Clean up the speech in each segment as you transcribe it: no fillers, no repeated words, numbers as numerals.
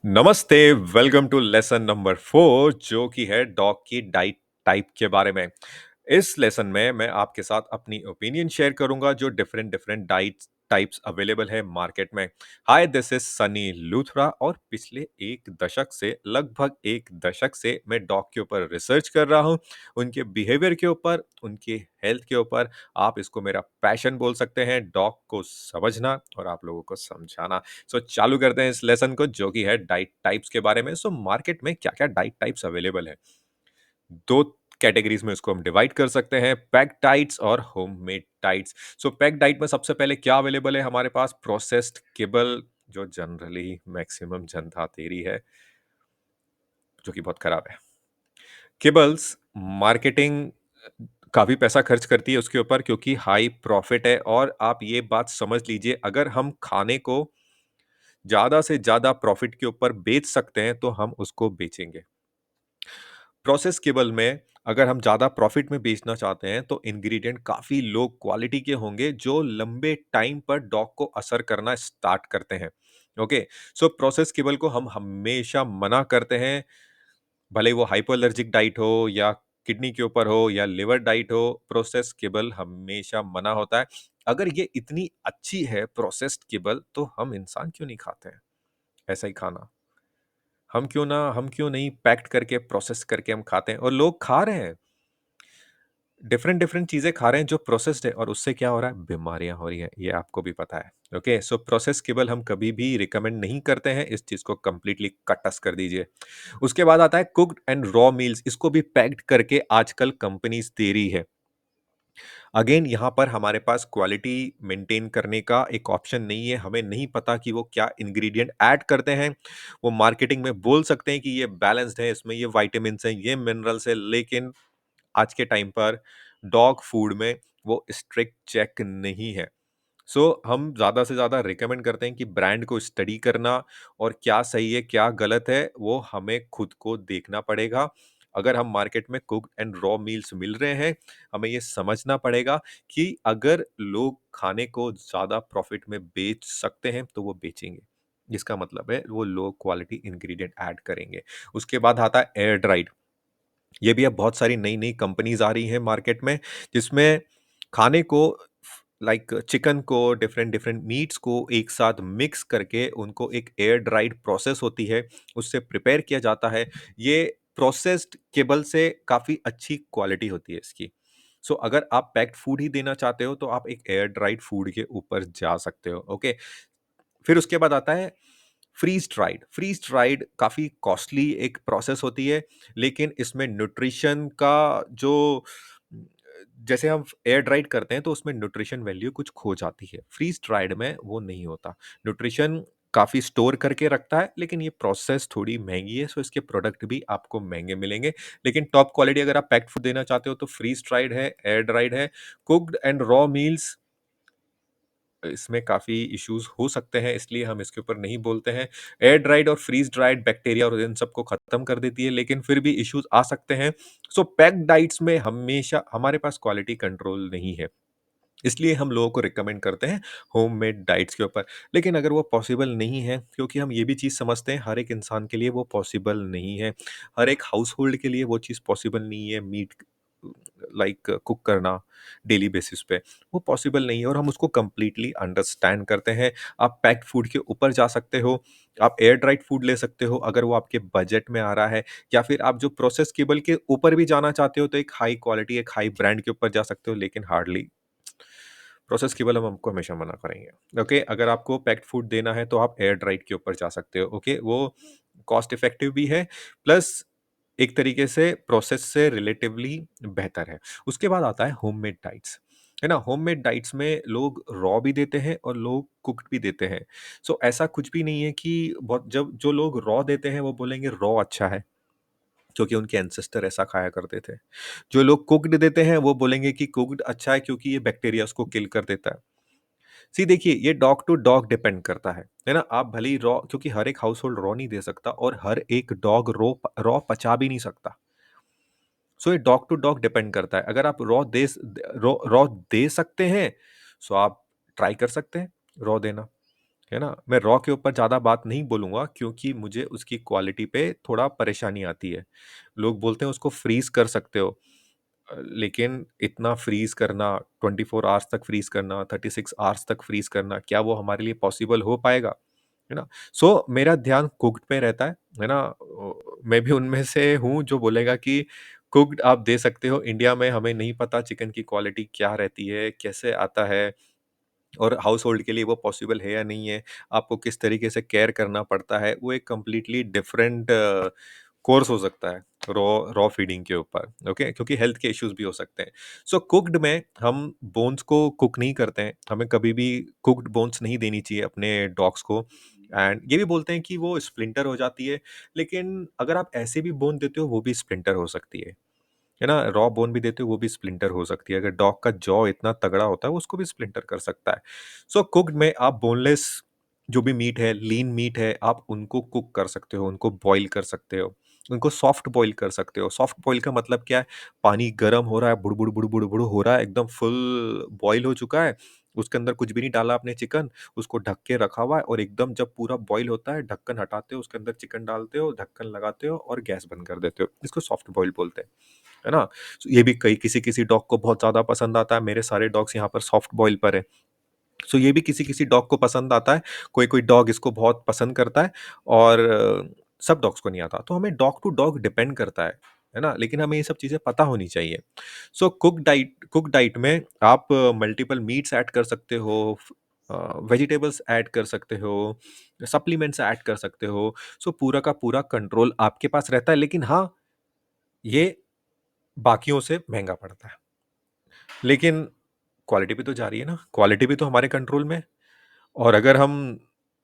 नमस्ते। Welcome to lesson number 4 जो कि है डॉग की डाइट टाइप के बारे में। इस लेसन में मैं आपके साथ अपनी ओपिनियन शेयर करूंगा जो different different diet types available है मार्केट में। हाय, दिस इज सनी लूथरा और पिछले एक दशक से लगभग एक दशक से मैं डॉग के ऊपर रिसर्च कर रहा हूं, उनके बिहेवियर के ऊपर, उनके हेल्थ के ऊपर। आप इसको मेरा पैशन बोल सकते हैं, डॉग को समझना और आप लोगों को समझाना। चालू करते हैं इस लेसन को जो कि है डाइट टाइप्स के बारे में। मार्केट में क्या क्या डाइट टाइप्स अवेलेबल है, दो कैटेगरीज में इसको हम डिवाइड कर सकते हैं, पैक डाइट्स और होममेड डाइट्स। पैक डाइट में सबसे पहले क्या अवेलेबल है हमारे पास? प्रोसेस्ड किबल, जो जनरली मैक्सिमम जनता तेरी है, जो कि बहुत खराब है। किबल्स मार्केटिंग काफी पैसा खर्च करती है उसके ऊपर क्योंकि हाई प्रॉफिट है। और आप ये बात समझ लीजिए, अगर हम खाने को ज्यादा से ज्यादा प्रॉफिट के ऊपर बेच सकते हैं तो हम उसको बेचेंगे। प्रोसेस केबल में अगर हम ज्यादा प्रॉफिट में बेचना चाहते हैं तो इंग्रेडिएंट काफी लो क्वालिटी के होंगे जो लंबे टाइम पर डॉग को असर करना स्टार्ट करते हैं। ओके, प्रोसेस केबल को हम हमेशा मना करते हैं, भले वो हाइपोएलर्जिक डाइट हो या किडनी के ऊपर हो या लिवर डाइट हो। प्रोसेस केबल हमेशा मना होता है। अगर ये इतनी अच्छी है प्रोसेस्ड केबल तो हम इंसान क्यों नहीं खाते हैं ऐसा ही खाना? हम क्यों नहीं पैक्ड करके प्रोसेस करके हम खाते हैं? और लोग खा रहे हैं, डिफरेंट डिफरेंट चीजें खा रहे हैं जो प्रोसेस्ड है, और उससे क्या हो रहा है? बीमारियां हो रही हैं, ये आपको भी पता है। ओके, प्रोसेस केवल हम कभी भी रिकमेंड नहीं करते हैं, इस चीज को कंप्लीटली कटस कर दीजिए। उसके बाद आता है कुक्ड एंड रॉ मील्स, इसको भी पैक्ड करके आजकल कंपनीज दे रही है। अगेन यहाँ पर हमारे पास क्वालिटी मेंटेन करने का एक ऑप्शन नहीं है, हमें नहीं पता कि वो क्या इंग्रेडिएंट ऐड करते हैं। वो मार्केटिंग में बोल सकते हैं कि ये बैलेंस्ड है, इसमें ये विटामिन्स हैं, ये मिनरल्स है, लेकिन आज के टाइम पर डॉग फूड में वो स्ट्रिक्ट चेक नहीं है। हम ज़्यादा से ज़्यादा रिकमेंड करते हैं कि ब्रांड को स्टडी करना, और क्या सही है क्या गलत है वो हमें खुद को देखना पड़ेगा। अगर हम मार्केट में कुक एंड रॉ मील्स मिल रहे हैं, हमें ये समझना पड़ेगा कि अगर लोग खाने को ज़्यादा प्रॉफिट में बेच सकते हैं तो वो बेचेंगे। इसका मतलब है वो लो क्वालिटी इंग्रेडिएंट ऐड करेंगे। उसके बाद आता है एयर ड्राइड। ये भी अब बहुत सारी नई नई कंपनीज आ रही हैं मार्केट में, जिसमें खाने को, लाइक चिकन को, डिफरेंट डिफरेंट मीट्स को एक साथ मिक्स करके उनको एक एयर ड्राइड प्रोसेस होती है, उससे प्रिपेयर किया जाता है। ये प्रोसेस्ड केबल से काफ़ी अच्छी क्वालिटी होती है इसकी। अगर आप पैक्ड फूड ही देना चाहते हो तो आप एक एयर ड्राइड फूड के ऊपर जा सकते हो। ओके, फिर उसके बाद आता है फ्रीज ड्राइड। फ्रीज ड्राइड काफ़ी कॉस्टली एक प्रोसेस होती है, लेकिन इसमें न्यूट्रिशन का जो, जैसे हम एयर ड्राइड करते हैं तो उसमें न्यूट्रिशन वैल्यू कुछ खो जाती है, फ्रीज ड्राइड में वो नहीं होता। न्यूट्रिशन काफ़ी स्टोर करके रखता है, लेकिन ये प्रोसेस थोड़ी महंगी है, इसके प्रोडक्ट भी आपको महंगे मिलेंगे। लेकिन टॉप क्वालिटी अगर आप पैक्ड फूड देना चाहते हो तो फ्रीज ड्राइड है, एयर ड्राइड है। कुक्ड एंड रॉ मील्स, इसमें काफ़ी इश्यूज हो सकते हैं, इसलिए हम इसके ऊपर नहीं बोलते हैं। एयर ड्राइड और फ्रीज ड्राइड बैक्टीरिया और इन सबको खत्म कर देती है, लेकिन फिर भी इश्यूज आ सकते हैं। पैक्ड डाइट्स में हमेशा हमारे पास क्वालिटी कंट्रोल नहीं है, इसलिए हम लोगों को रिकमेंड करते हैं होममेड डाइट्स के ऊपर। लेकिन अगर वो पॉसिबल नहीं है, क्योंकि हम ये भी चीज़ समझते हैं हर एक इंसान के लिए वो पॉसिबल नहीं है, हर एक हाउस होल्ड के लिए वो चीज़ पॉसिबल नहीं है, मीट लाइक कुक करना डेली बेसिस पे वो पॉसिबल नहीं है, और हम उसको कंप्लीटली अंडरस्टैंड करते हैं। आप पैक्ड फूड के ऊपर जा सकते हो, आप एयर ड्राइड फूड ले सकते हो अगर वो आपके बजट में आ रहा है, या फिर आप जो प्रोसेस केबल के ऊपर भी जाना चाहते हो तो एक हाई क्वालिटी, एक हाई ब्रांड के ऊपर जा सकते हो, लेकिन हार्डली प्रोसेस केबल हम आपको हमेशा मना करेंगे। ओके, अगर आपको पैक्ड फूड देना है तो आप एयर ड्राइड के ऊपर जा सकते हो। ओके, वो कॉस्ट इफेक्टिव भी है, प्लस एक तरीके से प्रोसेस से रिलेटिवली बेहतर है। उसके बाद आता है होममेड डाइट्स, है ना? होममेड डाइट्स में लोग रॉ भी देते हैं और लोग कुक्ड भी देते हैं। ऐसा कुछ भी नहीं है कि बहुत, जब जो लोग रॉ देते हैं वो बोलेंगे रॉ अच्छा है क्योंकि उनके एंसेस्टर ऐसा खाया करते थे। जो लोग कुक्ड देते हैं वो बोलेंगे कि कुक्ड अच्छा है क्योंकि ये बैक्टीरिया उसको किल कर देता है। सी देखिए, ये डॉग टू डॉग डिपेंड करता है ना? आप भले ही रॉ, क्योंकि हर एक हाउस होल्ड रॉ नहीं दे सकता और हर एक डॉग रॉ रॉ पचा भी नहीं सकता। ये डॉग टू डॉग डिपेंड करता है। अगर आप रॉ रॉ दे सकते हैं, आप ट्राई कर सकते हैं रॉ देना। है ना? मैं रॉ के ऊपर ज़्यादा बात नहीं बोलूँगा क्योंकि मुझे उसकी क्वालिटी पे थोड़ा परेशानी आती है। लोग बोलते हैं उसको फ्रीज़ कर सकते हो लेकिन इतना फ्रीज़ करना, 24 आवर्स तक फ्रीज़ करना, 36 आवर्स तक फ्रीज़ करना, क्या वो हमारे लिए पॉसिबल हो पाएगा? है ना? सो मेरा ध्यान कुक्ड पे रहता है ना? मैं भी उनमें से हूँ जो बोलेगा कि कुक्ड आप दे सकते हो, इंडिया में हमें नहीं पता चिकन की क्वालिटी क्या रहती है, कैसे आता है और हाउसहोल्ड के लिए वो पॉसिबल है या नहीं है, आपको किस तरीके से केयर करना पड़ता है, वो एक कंप्लीटली डिफरेंट कोर्स हो सकता है, रॉ रॉ फीडिंग के ऊपर, ओके? क्योंकि हेल्थ के इश्यूज़ भी हो सकते हैं। सो कुक्ड में हम बोन्स को कुक नहीं करते हैं, हमें कभी भी कुक्ड बोन्स नहीं देनी चाहिए अपने डॉग्स को एंड ये भी बोलते हैं कि वो स्प्लिंटर हो जाती है, लेकिन अगर आप ऐसे भी बोन देते हो, वो भी स्प्लिंटर हो सकती है ना? रॉ बोन भी देते हो वो भी स्प्लिंटर हो सकती है। अगर डॉग का जॉ इतना तगड़ा होता है वो उसको भी स्प्लिंटर कर सकता है। सो कुक्ड में आप बोनलेस जो भी मीट है, लीन मीट है, आप उनको कुक कर सकते हो, उनको बॉयल कर सकते हो, उनको सॉफ्ट बॉयल कर सकते हो। सॉफ्ट बॉयल का मतलब क्या है? पानी गरम हो रहा है, बुड़-बुड़, बुड़-बुड़, बुड़ हो रहा है, एकदम फुल बॉयल हो चुका है, उसके अंदर कुछ भी नहीं डाला आपने चिकन, उसको ढक के रखा हुआ है और एकदम जब पूरा बॉयल होता है, ढक्कन हटाते हो, उसके अंदर चिकन डालते हो, ढक्कन लगाते हो और गैस बंद कर देते हो। इसको सॉफ्ट बॉयल बोलते हैं। है ना? So, ये भी कई किसी-किसी डॉग को बहुत ज़्यादा पसंद आता है, मेरे सारे डॉग्स यहाँ पर सॉफ्ट बॉयल पर हैं। सो ये भी किसी-किसी डॉग को पसंद आता है, कोई-कोई डॉग इसको बहुत पसंद करता है और सब डॉग्स को नहीं आता। तो हमें डॉग टू डॉग डिपेंड करता है ना? लेकिन हमें ये सब चीज़ें पता होनी चाहिए। सो कुक डाइट में आप मल्टीपल मीट्स ऐड कर सकते हो, वेजिटेबल्स ऐड कर सकते हो, सप्लीमेंट्स ऐड कर सकते हो। सो पूरा का पूरा कंट्रोल आपके पास रहता है, लेकिन हाँ, ये बाकियों से महँगा पड़ता है। लेकिन क्वालिटी भी तो जा रही है ना, क्वालिटी भी तो हमारे कंट्रोल में है और अगर हम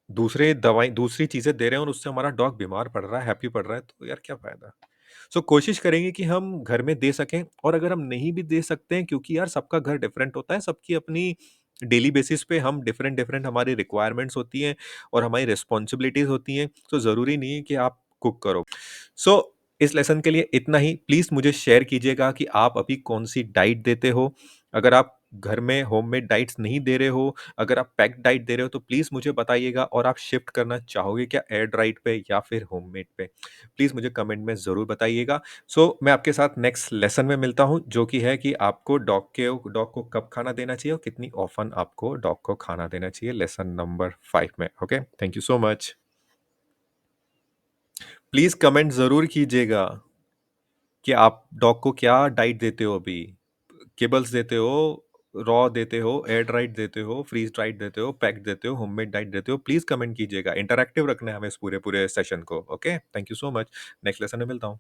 दूसरी चीज़ें दे रहे हैं और उससे हमारा डॉग बीमार पड़ रहा है, हैप्पी पड़ रहा है, तो यार क्या फ़ायदा? सो कोशिश करेंगे कि हम घर में दे सकें और अगर हम नहीं भी दे सकते हैं क्योंकि यार सबका घर डिफरेंट होता है, सबकी अपनी डेली बेसिस पे हम डिफरेंट-डिफरेंट हमारी रिक्वायरमेंट्स होती हैं और हमारी रिस्पॉन्सिबिलिटीज़ होती हैं, तो ज़रूरी नहीं है कि आप कुक करो। सो इस लेसन के लिए इतना ही। प्लीज़ मुझे शेयर कीजिएगा कि आप अभी कौन-सी डाइट देते हो? अगर आप घर में होममेड डाइट्स नहीं दे रहे हो, अगर आप पैक्ड डाइट दे रहे हो तो प्लीज़ मुझे बताइएगा और आप शिफ्ट करना चाहोगे क्या एयर ड्राइड पे या फिर होममेड पे? प्लीज़ मुझे कमेंट में ज़रूर बताइएगा। सो मैं आपके साथ नेक्स्ट लेसन में मिलता हूँ जो कि है कि आपको डॉग को कब खाना देना चाहिए और कितनी ऑफ़न आपको डॉग को खाना देना चाहिए लेसन नंबर 5 में। Okay? Thank you so much. Please comment ज़रूर कीजिएगा कि आप डॉग को क्या डाइट देते हो अभी? किबल्स देते हो, रॉ देते हो, एयर ड्राइड देते हो, फ्रीज़ ड्राइड देते हो, पैक्ड देते हो, होममेड डाइट देते हो? प्लीज़ कमेंट कीजिएगा। इंटरैक्टिव रखना है हमें इस पूरे-पूरे सेशन को। Okay? Thank you so much. Next lesson में मिलता हूँ।